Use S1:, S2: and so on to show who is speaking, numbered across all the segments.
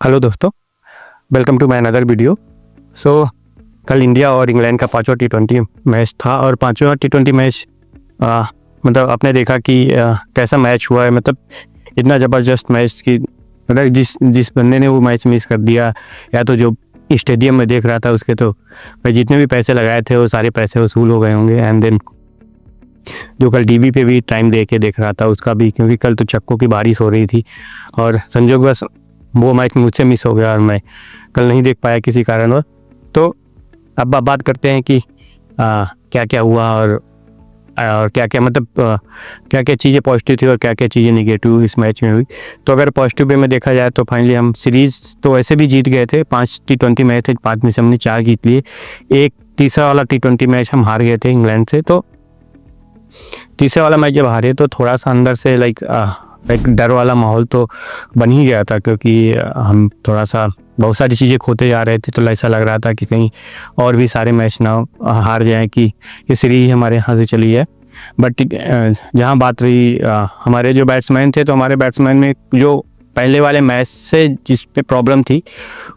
S1: Hello दोस्तों, welcome to my another video. कल India और इंग्लैंड का पांचवा टी20 मैच था और पांचवा टी20 मैच मतलब आपने देखा कि कैसा मैच हुआ है। मतलब इतना ज़बरदस्त मैच कि मतलब जिस बंदे ने वो मैच मिस कर दिया, या तो जो स्टेडियम में देख रहा था उसके तो भाई जितने भी पैसे लगाए थे वो सारे पैसे वसूल हो गए होंगे। एंड देन जो कल टीवी पे भी टाइम दे के देख रहा था उसका भी, क्योंकि कल तो चक्कों की बारिश हो रही थी और संजोगवश वो मैच मुझसे मिस हो गया और मैं कल नहीं देख पाया किसी कारणवश। तो अब बात करते हैं कि क्या क्या हुआ और क्या क्या मतलब क्या क्या चीज़ें पॉजिटिव थी और क्या क्या चीज़ें निगेटिव इस मैच में हुई। तो अगर पॉजिटिव वे में देखा जाए तो फाइनली हम सीरीज़ तो ऐसे भी जीत गए थे। 5 टी20 मैच थे, 5 में से हमने 4 जीत लिए। एक तीसरा वाला टी20 मैच हम हार गए थे इंग्लैंड से। तो तीसरा वाला मैच जब हारे तो थोड़ा सा अंदर से एक डर वाला माहौल तो बन ही गया था, क्योंकि हम थोड़ा सा बहुत सारी चीज़ें खोते जा रहे थे। तो ऐसा लग रहा था कि कहीं और भी सारे मैच ना हार जाएं, कि ये सीरीज हमारे यहाँ से चली है। बट जहाँ बात रही हमारे जो बैट्समैन थे, तो हमारे बैट्समैन में जो पहले वाले मैच से जिस पे प्रॉब्लम थी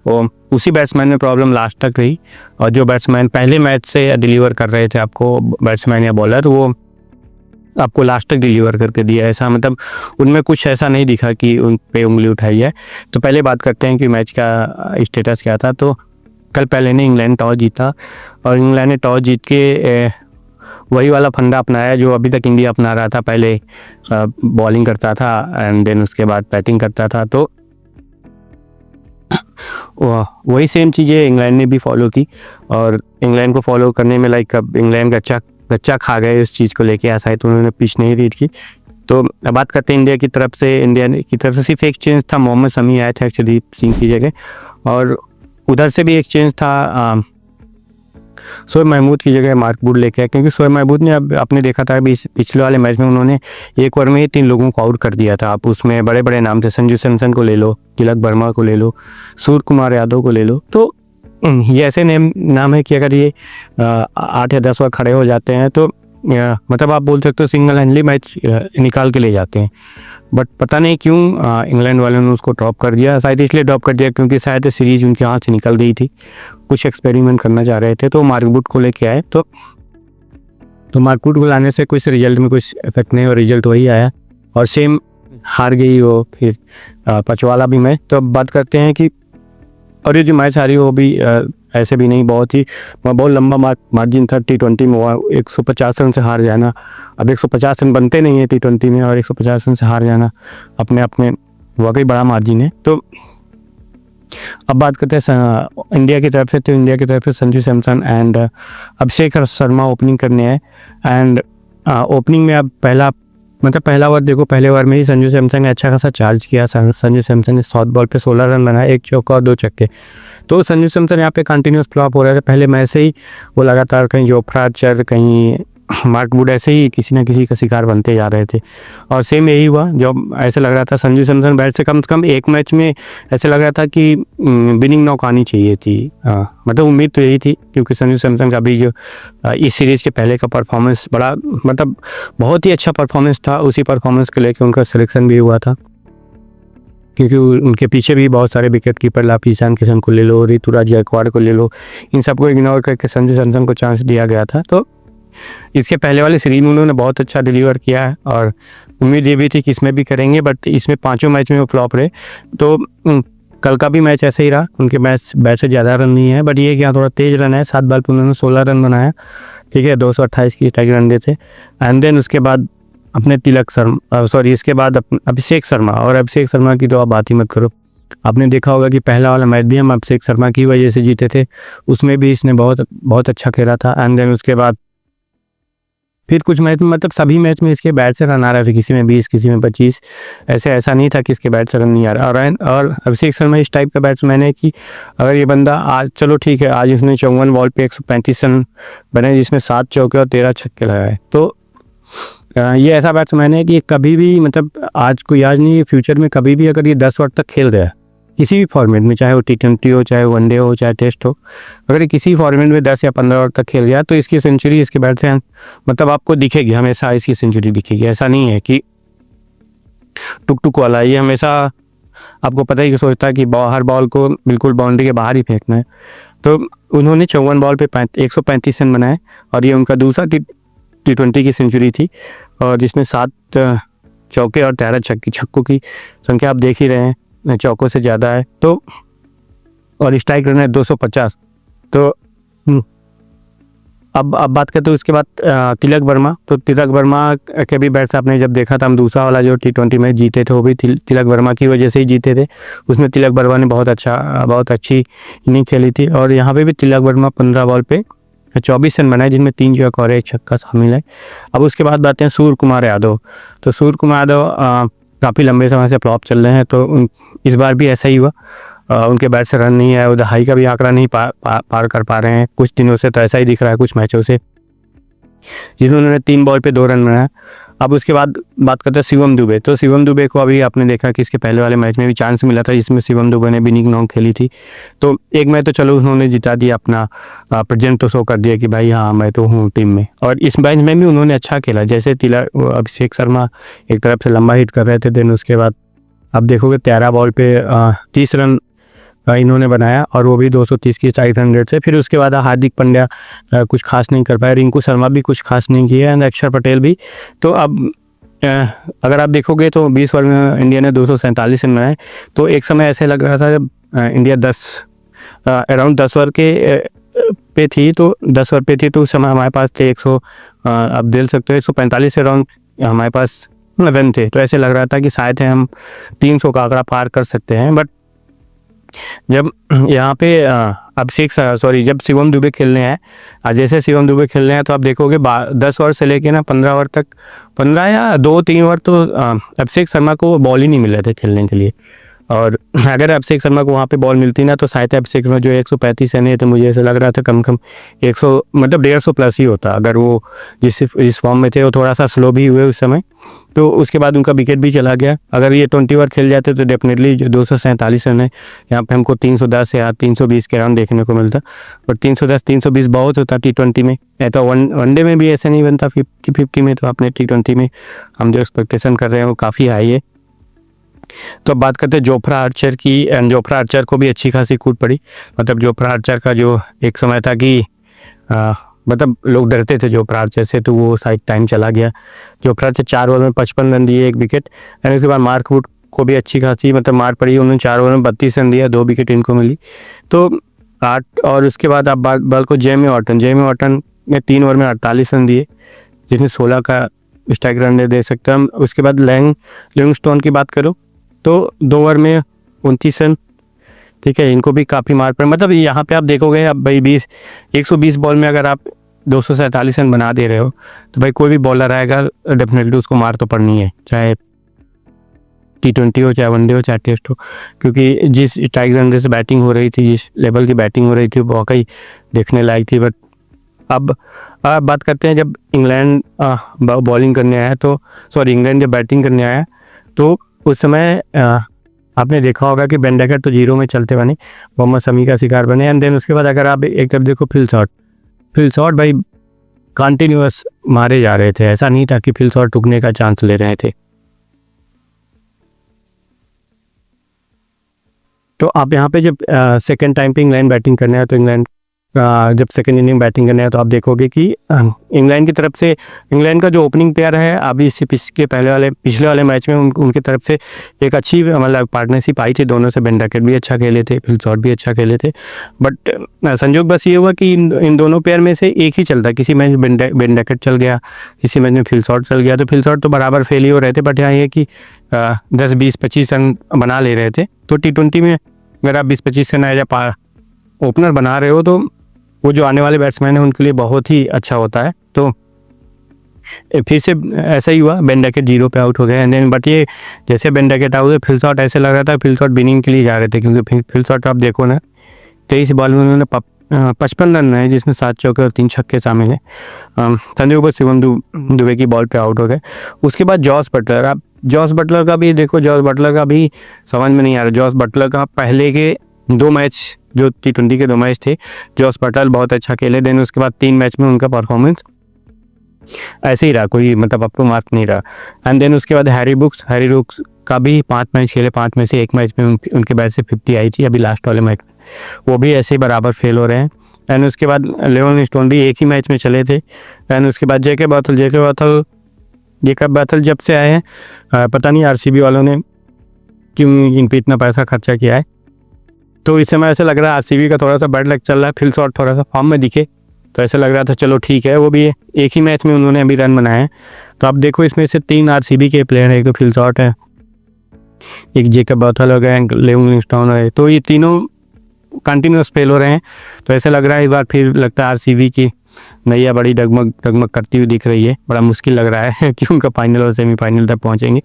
S1: वो उसी बैट्समैन में प्रॉब्लम लास्ट तक रही। और जो बैट्समैन पहले मैच से डिलीवर कर रहे थे आपको, बैट्समैन या बॉलर, वो आपको लास्ट तक डिलीवर करके दिया। ऐसा मतलब उनमें कुछ ऐसा नहीं दिखा कि उन पे उंगली उठाई है। तो पहले बात करते हैं कि मैच का स्टेटस क्या था। तो कल पहले ने इंग्लैंड टॉस जीता और इंग्लैंड ने टॉस जीत के वही वाला फंडा अपनाया जो अभी तक इंडिया अपना रहा था। पहले बॉलिंग करता था एंड देन उसके बाद बैटिंग करता था। तो वही सेम चीज़ें इंग्लैंड ने भी फॉलो की और इंग्लैंड को फॉलो करने में अब इंग्लैंड गच्चा खा गए उस चीज़ को लेके। ऐसा है तो उन्होंने पिच नहीं रीड की। तो बात करते हैं इंडिया की तरफ से सिर्फ एक चेंज था, मोहम्मद शमी आए थे अर्शदीप सिंह की जगह। और उधर से भी एक चेंज था, शोएब महमूद की जगह मार्क वुड लेके आए, क्योंकि शोएब महमूद ने अब आपने देखा था अभी पिछले वाले मैच में उन्होंने एक ओवर में ही 3 लोगों को आउट कर दिया था। आप उसमें बड़े बड़े नाम थे, संजू सैमसन को ले लो, तिलक वर्मा को ले लो, सूर्य कुमार यादव को ले लो। तो ये ऐसे नाम है कि अगर ये 8 या 10 ओवर खड़े हो जाते हैं तो मतलब आप बोल सकते हो सिंगल हैंडली मैच निकाल के ले जाते हैं। बट पता नहीं क्यों इंग्लैंड वालों ने उसको ड्रॉप कर दिया। शायद इसलिए ड्रॉप कर दिया क्योंकि शायद सीरीज उनके हाथ से निकल गई थी, कुछ एक्सपेरिमेंट करना चाह रहे थे। तो मार्क वुड को लेके आए। तो मार्क वुड को लाने से कुछ रिजल्ट में कुछ इफेक्ट नहीं, और रिजल्ट वही आया और सेम हार गई वो फिर पचवाला भी मैच। तो अब बात करते हैं कि और ये जो मैच हारी वो भी ऐसे भी नहीं, बहुत लंबा मार्जिन था। टी20 में 150 रन से हार जाना, अब 150 रन बनते नहीं है टी20 में, और 150 रन से हार जाना अपने आप में वाकई बड़ा मार्जिन है। तो अब बात करते हैं इंडिया की तरफ से। तो इंडिया की तरफ से संजू सैमसन एंड अभिषेक शर्मा ओपनिंग करने आए। एंड ओपनिंग में अब पहला ओवर देखो, पहले ओवर में ही संजू सैमसन ने अच्छा खासा चार्ज किया। संजू सैमसन ने 7 बॉल पे 16 रन बनाए, 1 चौका और 2 छक्के। तो संजू सैमसन यहाँ पे कंटिन्यूस फ्लॉप हो रहे थे पहले मैच से ही। वो लगातार कहीं जोफ्रा आर्चर, कहीं मार्क वुड, ऐसे ही किसी न किसी का शिकार बनते जा रहे थे। और सेम यही हुआ, जब ऐसे लग रहा था संजू सैमसन बैट से कम एक मैच में ऐसे लग रहा था कि विनिंग नॉक आनी चाहिए थी। मतलब उम्मीद तो यही थी, क्योंकि संजू सैमसन का भी जो इस सीरीज़ के पहले का परफॉर्मेंस बड़ा मतलब बहुत ही अच्छा परफॉर्मेंस था। उसी परफॉर्मेंस को लेकर उनका सिलेक्शन भी हुआ था, क्योंकि उनके पीछे भी बहुत सारे विकेट कीपर, आप ईशान किशन को ले लो, ऋतुराज गायकवाड़ को ले लो, इन सबको इग्नोर करके संजू सैमसन को चांस दिया गया था। तो इसके पहले वाले सीरीज में उन्होंने बहुत अच्छा डिलीवर किया है और उम्मीद ये भी थी कि इसमें भी करेंगे। बट इसमें 5 मैच में वो फ्लॉप रहे। तो कल का भी मैच ऐसे ही रहा, उनके बैट से ज़्यादा रन नहीं है, बट ये क्या थोड़ा तेज़ रन है। 7 बॉल पर उन्होंने 16 रन बनाया, ठीक है, 228 की स्ट्राइक रन थे। एंड देन उसके बाद अपने इसके बाद अभिषेक शर्मा की तो आप बात ही मत करो। आपने देखा होगा कि पहला वाला मैच भी हम अभिषेक शर्मा की वजह से जीते थे, उसमें भी इसने बहुत अच्छा खेला था। एंड देन उसके बाद फिर कुछ मैच में, मतलब सभी मैच में इसके बैट से रन आ रहे थे, किसी में 20, किसी में 25। ऐसा नहीं था कि इसके बैट से रन नहीं आ रहा। और अभिषेक शर्मा इस टाइप का बैट्समैन है कि अगर ये बंदा आज, चलो ठीक है, आज उसने 54 बॉल पे 135 रन बने, जिसमें 7 चौके और 13 छक्के लगाए। तो ये ऐसा बैट्समैन है कि कभी भी, मतलब आज नहीं, फ्यूचर में कभी भी अगर ये 10 ओवर तक खेल गया किसी भी फॉर्मेट में, चाहे वो टी20 हो, चाहे वनडे हो, चाहे टेस्ट हो, अगर किसी फॉर्मेट में 10 या 15 ओवर तक खेल गया तो इसकी सेंचुरी इसके बैट से मतलब आपको दिखेगी, हमेशा इसकी सेंचुरी दिखेगी। ऐसा नहीं है कि टुक टुक वाला, ये हमेशा आपको पता ही सोचता है कि हर बॉल को बिल्कुल बाउंड्री के बाहर ही फेंकना है। तो उन्होंने 54 बॉल पे 135 रन बनाए और ये उनका दूसरा T20 की सेंचुरी थी, और जिसमें 7 चौके और 13 छक्कों की संख्या आप देख ही रहे हैं, चौकों से ज़्यादा है। तो और स्ट्राइक रन है 250। तो अब बात करते हैं उसके बाद तिलक वर्मा। तो तिलक वर्मा के भी बैट्स आपने जब देखा था, हम दूसरा वाला जो T20 मैच जीते थे वो भी तिलक वर्मा की वजह से ही जीते थे। उसमें तिलक वर्मा ने बहुत अच्छी इनिंग खेली थी, और यहाँ पे भी तिलक वर्मा 15 बॉल पे 24 रन बनाए, जिनमें 3 चौका और 1 छक्का शामिल है। अब उसके बाद बात हैं सूर्य कुमार यादव। तो सूर्य कुमार यादव काफ़ी लंबे समय से फ्लॉप चल रहे हैं, तो इस बार भी ऐसा ही हुआ। उनके बैट से रन नहीं आया, उधर हाई का भी आंकड़ा नहीं पार कर पा रहे हैं कुछ दिनों से, तो ऐसा ही दिख रहा है कुछ मैचों से, जिन्होंने 3 बॉल पे 2 रन बनाया। अब उसके बाद बात करते हैं शिवम दुबे। तो शिवम दुबे को अभी आपने देखा कि इसके पहले वाले मैच में भी चांस मिला था, जिसमें शिवम दुबे ने विनिंग नॉक खेली थी। तो एक मैच तो चलो उन्होंने जिता दिया, अपना प्रेजेंट तो शो कर दिया कि भाई हाँ मैं तो हूँ टीम में, और इस मैच में भी उन्होंने अच्छा खेला। जैसे अभिषेक शर्मा एक तरफ से लंबा हिट कर रहे थे, देन उसके बाद आप देखोगे 13 बॉल पे 30 रन इन्होंने बनाया, और वो भी 230 की स्ट्राइक रन रेट से। फिर उसके बाद हार्दिक पांड्या कुछ खास नहीं कर पाए, रिंकू शर्मा भी कुछ खास नहीं किया, एंड अक्षर पटेल भी। तो अब अगर आप देखोगे तो 20 ओवर में इंडिया ने 247 रन बनाए। तो एक समय ऐसे लग रहा था जब इंडिया अराउंड 10 ओवर के पे थी, तो 10 ओवर पे थी, तो उस समय हमारे पास थे आप देख सकते हो 145 अराउंड हमारे पास रन थे। तो ऐसे लग रहा था कि शायद हम 300 का आंकड़ा पार कर सकते हैं। बट जब यहाँ पे जब शिवम दुबे खेलने हैं, जैसे शिवम दुबे खेलने हैं, तो आप देखोगे 10 ओवर से लेके ना 15 ओवर तक, 15 या 2-3 ओवर तो अभिषेक शर्मा को बॉल ही नहीं मिल रहे थे खेलने के लिए। और अगर अभिषेक शर्मा को वहाँ पे बॉल मिलती ना, तो शायद अभिषेक शर्मा जो 135 रन है, तो मुझे ऐसा लग रहा था कम 100 मतलब 150 प्लस ही होता, अगर वो जिस फॉर्म में थे। वो थोड़ा सा स्लो भी हुए उस समय, तो उसके बाद उनका विकेट भी चला गया। अगर ये 20 ओवर खेल जाते तो डेफिनेटली जो 247 रन है, यहाँ पे हमको 310 या 320 के रन देखने को मिलता। और 310-320 बहुत होता T20 में। तो वनडे में भी ऐसा नहीं बनता 50-50 में, तो अपने T20 में हम जो एक्सपेक्टेशन कर रहे हैं वो काफ़ी हाई है। तो अब बात करते हैं जोफ्रा आर्चर की, एंड जोफ्रा आर्चर को भी अच्छी खासी कूद पड़ी। मतलब जोफ्रा आर्चर का जो एक समय था कि मतलब लोग डरते थे जोफ्रा आर्चर से, तो वो साइड टाइम चला गया। जोफ्रा आर्चर 4 ओवर में 55 रन दिए, 1 विकेट, एंड उसके बाद मार्क वुड को भी अच्छी खासी मतलब मार पड़ी। उन्होंने 4 ओवर में 32 रन दिया, 2 विकेट इनको मिली। तो 8, और उसके बाद आप बाल को जेमी वाटन ने 3 ओवर में 48 रन दिए, जिसमें 16 का स्ट्राइक रन दे सकते हैं हम। उसके बाद लिविंगस्टोन की बात करो तो 2 ओवर में 29 रन, ठीक है, इनको भी काफ़ी मार पड़े। मतलब यहाँ पे आप देखोगे, अब भाई 120 बॉल में अगर आप 247 रन बना दे रहे हो, तो भाई कोई भी बॉलर आएगा डेफिनेटली उसको मार तो पड़नी है, चाहे T20 हो, चाहे वनडे हो, चाहे टेस्ट हो, क्योंकि जिस स्ट्राइक रन से बैटिंग हो रही थी, जिस लेवल की बैटिंग हो रही थी, वो वाकई देखने लायक थी। बट अब बात करते हैं जब इंग्लैंड बॉलिंग करने आया, तो इंग्लैंड जब बैटिंग करने आया, तो उस समय आपने देखा होगा कि बेन डेकेट तो 0 में चलते बने, मोहम्मद शमी का शिकार बने। एंड देन उसके बाद अगर आप एक तरफ देखो फिल शॉट भाई कंटिन्यूअस मारे जा रहे थे, ऐसा नहीं था कि फिल शॉट टूटने का चांस ले रहे थे। तो आप यहाँ पे जब सेकेंड टाइम पे इंग्लैंड बैटिंग करने आए, तो इंग्लैंड जब सेकेंड इनिंग बैटिंग करने आए, तो आप देखोगे कि इंग्लैंड की तरफ से इंग्लैंड का जो ओपनिंग प्लेयर है, अभी इससे पिछले वाले मैच में उनकी तरफ से एक अच्छी मतलब पार्टनरशिप आई थी दोनों से। बेन डेकेट भी अच्छा खेले थे, फिल शॉट भी अच्छा खेले थे। बट संजोग बस ये हुआ कि इन दोनों प्लेयर में से एक ही चलता। किसी मैच बेन डेकेट चल गया, किसी मैच में फिल शॉट चल गया, तो फिल शॉट तो बराबर फेल ही हो रहे थे। बट यहाँ ये कि 10, 20, 25 रन बना ले रहे थे। तो T20 में अगर आप 20-25 रन एज ओपनर बना रहे हो, तो वो जो आने वाले बैट्समैन हैं उनके लिए बहुत ही अच्छा होता है। तो फिर से ऐसा ही हुआ, बेन डेकेट 0 पे आउट हो गए। एंड देन बट ये जैसे बेन डेकेट आउट हुए, फिल शॉट ऐसे लग रहा था फिल शॉट विनिंग के लिए जा रहे थे, क्योंकि फिल शॉट आप देखो ना 23 बॉल में उन्होंने 55 रन है, जिसमें 7 चौके और 3 छक्के शामिल हैं। संजू बस शिवम दुबे की बॉल पे आउट हो गए। उसके बाद जॉस बटलर का भी देखो, जॉस बटलर का भी समझ में नहीं आ रहा। जॉस बटलर का पहले के 2 मैच जो T20 के 2 मैच थे, जॉस बटलर बहुत अच्छा खेले। देन उसके बाद 3 मैच में उनका परफॉर्मेंस ऐसे ही रहा, कोई मतलब आपको मार्क नहीं रहा। एंड देन उसके बाद हैरी ब्रूक्स कभी 5 मैच खेले, 5 में से 1 मैच में उनके बैट से 50 आई थी, अभी लास्ट वाले मैच वो भी ऐसे ही बराबर फेल हो रहे हैं। एंड उसके बाद लिविंगस्टोन स्टोन भी एक ही मैच में चले थे। एंड उसके बाद जेके बैथल जब से आए हैं पता नहीं आरसीबी वालों ने क्यों इन पे इतना पैसा खर्चा किया है। तो इस समय ऐसा लग रहा है आरसीबी का थोड़ा सा बैड लक चल रहा है। फिल शॉट थोड़ा सा फॉर्म में दिखे तो ऐसा लग रहा था चलो ठीक है, वो भी एक ही मैच में उन्होंने अभी रन बनाए हैं। तो आप देखो इसमें से 3 आरसीबी के प्लेयर हैं, एक तो फिल शॉट है, एक जेकब बैथल हो गया, लिविंगस्टोन है। तो ये तीनों कंटिन्यूस फेल हो रहे हैं। तो ऐसा लग रहा है इस बार फिर लगता है आरसीबी की नैया बड़ी डगमग करती हुई दिख रही है। बड़ा मुश्किल लग रहा है कि उनका फाइनल और सेमीफाइनल तक पहुंचेंगे,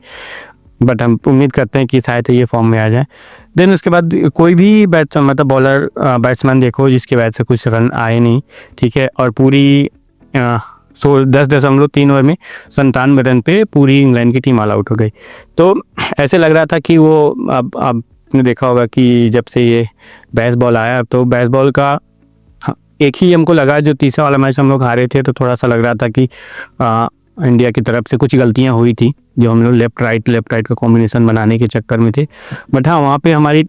S1: बट हम उम्मीद करते हैं कि शायद ये फॉर्म में आ जाए। देन उसके बाद कोई भी बैट्समैन देखो जिसके बैट से कुछ रन आए नहीं, ठीक है, और पूरी 10.3 ओवर में 97 रन पे पूरी इंग्लैंड की टीम ऑल आउट हो गई। तो ऐसे लग रहा था कि वो अब आपने देखा होगा कि जब से ये बेसबॉल आया तो बेसबॉल का एक ही हमको लगा, जो तीसरा वाला मैच हम लोग हारे थे तो थोड़ा सा लग रहा था कि इंडिया की तरफ से कुछ गलतियां हुई थी, जो हम लोग लेफ्ट राइट का कॉम्बिनेशन बनाने के चक्कर में थे। बट हाँ, वहाँ पे हमारी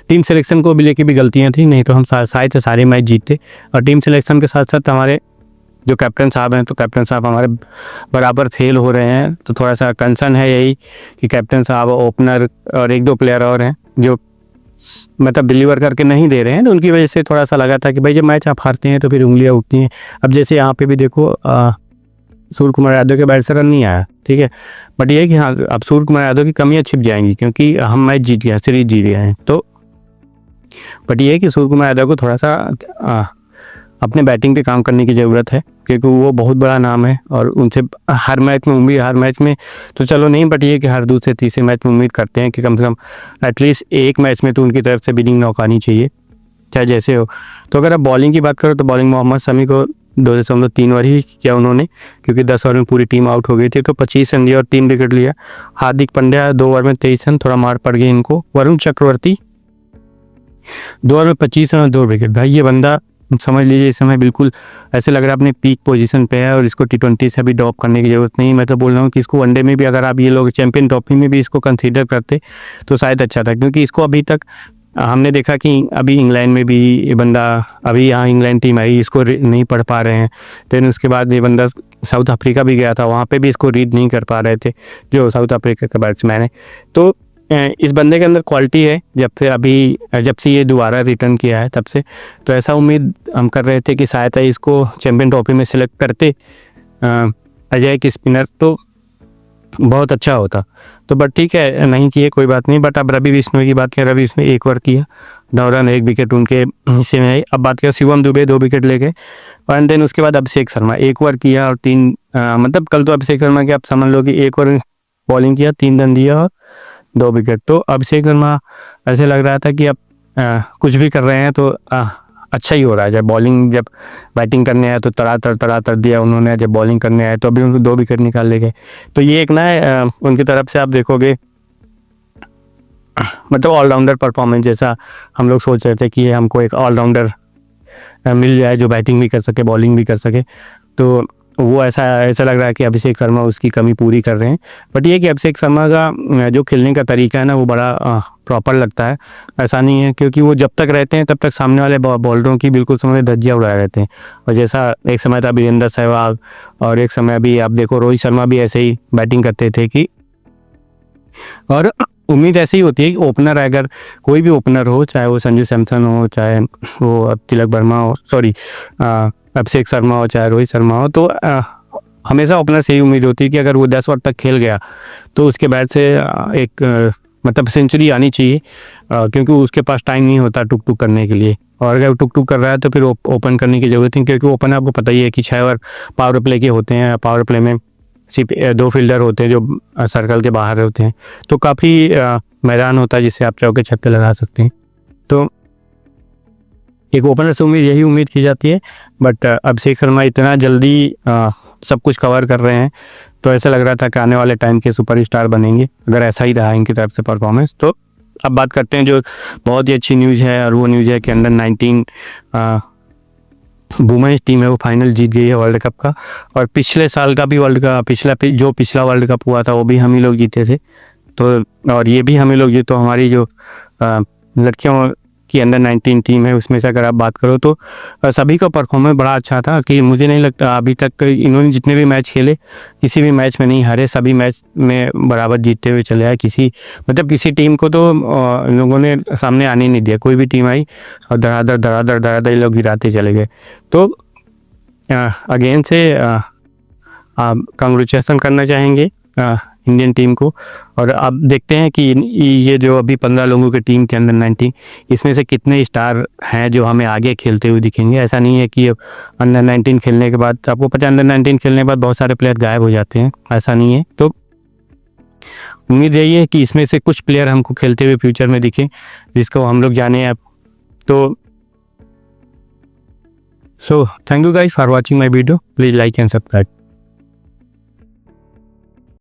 S1: टीम सिलेक्शन को भी लेके भी गलतियां थी, नहीं तो हम शायद सारे मैच जीतते। और टीम सिलेक्शन के साथ साथ हमारे जो कैप्टन साहब हैं, तो कैप्टन साहब हमारे बराबर फेल हो रहे हैं। तो थोड़ा सा कंसर्न है यही कि कैप्टन साहब, ओपनर और 1-2 प्लेयर और हैं जो मतलब डिलीवर करके नहीं दे रहे हैं। तो उनकी वजह से थोड़ा सा लगा था कि भाई जब मैच आप हारते हैं तो फिर उंगलियां उठती हैं। अब जैसे यहाँ पे भी देखो सूर्य कुमार यादव के बैट से रन नहीं आया, ठीक है, बट ये है कि हाँ अब सूर्य कुमार यादव की कमियां छिप जाएंगी क्योंकि हम मैच जीत गए, सीरीज जीत गए हैं। तो बट ये है कि सूर्य कुमार यादव को थोड़ा सा अपने बैटिंग पे काम करने की ज़रूरत है, क्योंकि वो बहुत बड़ा नाम है और उनसे हर मैच में तो चलो नहीं, बट ये कि हर दूसरे तीसरे मैच में उम्मीद करते हैं कि कम से कम एटलीस्ट एक मैच में तो उनकी तरफ से विनिंग नॉक आनी चाहिए, चाहे जैसे हो। तो अगर आप बॉलिंग की बात करो तो बॉलिंग मोहम्मद शमी को 2.3 ओवर ही किया उन्होंने, क्योंकि 10 ओवर में पूरी टीम आउट हो गई थी। तो 25 रन दिया और 3 विकेट लिया। हार्दिक पांड्या 2 ओवर में 23 रन, थोड़ा मार पड़ गई इनको। वरुण चक्रवर्ती 2 ओवर में 25 रन और 2 विकेट। भाई ये बंदा समझ लीजिए इस समय बिल्कुल ऐसे लग रहा है अपने पीक पोजीशन पे है और इसको T20 से अभी ड्रॉप करने की ज़रूरत नहीं। मैं तो बोल रहा हूँ कि इसको वनडे में भी अगर आप ये लोग चैंपियन ट्रॉफी में भी इसको कंसीडर करते तो शायद अच्छा था, क्योंकि इसको अभी तक हमने देखा कि अभी इंग्लैंड में भी ये बंदा, अभी यहाँ इंग्लैंड टीम आई, इसको नहीं पढ़ पा रहे हैं। देन उसके बाद ये बंदा साउथ अफ्रीका भी गया था, वहाँ पे भी इसको रीड नहीं कर पा रहे थे जो साउथ अफ्रीका का बैट्समैन है। तो इस बंदे के अंदर क्वालिटी है, जब से ये दोबारा रिटर्न किया है तब से। तो ऐसा उम्मीद हम कर रहे थे कि शायद इसको चैंपियन ट्रॉफी में सिलेक्ट करते अजय की स्पिनर, तो बहुत अच्छा होता। तो बट ठीक है, नहीं किए, कोई बात नहीं। बट अब रवि बिश्नोई की बात करें, रवि बिश्नोई 1 ओवर किया, 9 रन 1 विकेट उनके हिस्से में आई। अब बात करें शिवम दुबे 2 विकेट ले गए। और देन उसके बाद अभिषेक शर्मा 1 ओवर किया और 3 मतलब कल तो अभिषेक शर्मा के आप समझ लो कि 1 ओवर बॉलिंग किया, 3 रन दिया और 2 विकेट। तो अभिषेक शर्मा ऐसे लग रहा था कि अब कुछ भी कर रहे हैं तो अच्छा ही हो रहा है। जब बैटिंग करने आया तो तड़ातड़ दिया उन्होंने, जब बॉलिंग करने आए तो अभी उनको 2 विकेट निकाल ले गए। तो ये एक ना उनकी तरफ से आप देखोगे मतलब ऑलराउंडर परफॉर्मेंस, जैसा हम लोग सोच रहे थे कि ये हमको एक ऑलराउंडर मिल जाए जो बैटिंग भी कर सके, बॉलिंग भी कर सके। तो वो ऐसा लग रहा है कि अभिषेक शर्मा उसकी कमी पूरी कर रहे हैं। बट ये कि अभिषेक शर्मा का जो खेलने का तरीका है ना, वो बड़ा प्रॉपर लगता है। ऐसा नहीं है, क्योंकि वो जब तक रहते हैं तब तक सामने वाले बॉलरों की बिल्कुल समय धज्जियाँ उड़ाए रहते हैं। और जैसा एक समय था वीरेंद्र सहवाग, और एक समय अभी आप देखो रोहित शर्मा भी ऐसे ही बैटिंग करते थे कि, और उम्मीद ऐसे ही होती है कि ओपनर, अगर कोई भी ओपनर हो, चाहे वो संजू सैमसन हो, चाहे वो तिलक वर्मा हो, सॉरी अभिषेक शर्मा हो, चाहे रोहित शर्मा हो, तो हमेशा ओपनर से ही उम्मीद होती है कि अगर वो 10 ओवर तक खेल गया तो उसके बैट से एक मतलब सेंचुरी आनी चाहिए, क्योंकि उसके पास टाइम नहीं होता टुक करने के लिए। और अगर टुक कर रहा है तो फिर ओपन करने की ज़रूरत नहीं, क्योंकि ओपन आपको पता ही है कि 6 ओवर पावर प्ले के होते हैं। पावर प्ले में सिर्फ 2 फील्डर होते हैं जो सर्कल के बाहर होते हैं, तो काफ़ी मैदान होता है जिससे आप चौके छक्के लगा सकते हैं। तो एक ओपनर से यही उम्मीद की जाती है। बट अभिषेक शर्मा इतना जल्दी सब कुछ कवर कर रहे हैं, तो ऐसा लग रहा था कि आने वाले टाइम के सुपरस्टार बनेंगे अगर ऐसा ही रहा इनकी तरफ से परफॉर्मेंस। तो अब बात करते हैं जो बहुत ही अच्छी न्यूज़ है, और वो न्यूज़ है कि अंडर 19 वुमेन्स टीम है वो फाइनल जीत गई है वर्ल्ड कप का। और पिछले साल का भी वर्ल्ड कप, पिछला वर्ल्ड कप हुआ था वो भी हम ही लोग जीते थे। तो और ये भी हम ही लोग, ये तो हमारी जो लड़कियों की अंडर 19 टीम है उसमें से अगर आप बात करो तो सभी का परफॉर्मेंस बड़ा अच्छा था। कि मुझे नहीं लगता अभी तक इन्होंने जितने भी मैच खेले किसी भी मैच में नहीं हारे, सभी मैच में बराबर जीतते हुए चले आए। किसी टीम को तो इन लोगों ने सामने आने नहीं दिया। कोई भी टीम आई और धड़ाधड़ लोग गिराते चले गए। तो अगेन से कांग्रेचुलेसन करना चाहेंगे इंडियन टीम को। और अब देखते हैं कि ये जो अभी 15 लोगों की टीम के अंदर 19, इसमें से कितने स्टार हैं जो हमें आगे खेलते हुए दिखेंगे। ऐसा नहीं है कि अब अंडर 19 खेलने के बाद, आपको पता है अंडर 19 खेलने के बाद बहुत सारे प्लेयर गायब हो जाते हैं, ऐसा नहीं है। तो उम्मीद यही है कि इसमें से कुछ प्लेयर हमको खेलते हुए फ्यूचर में दिखें जिसको हम लोग जाने अब। तो so thank you guys for watching my video, please like and subscribe.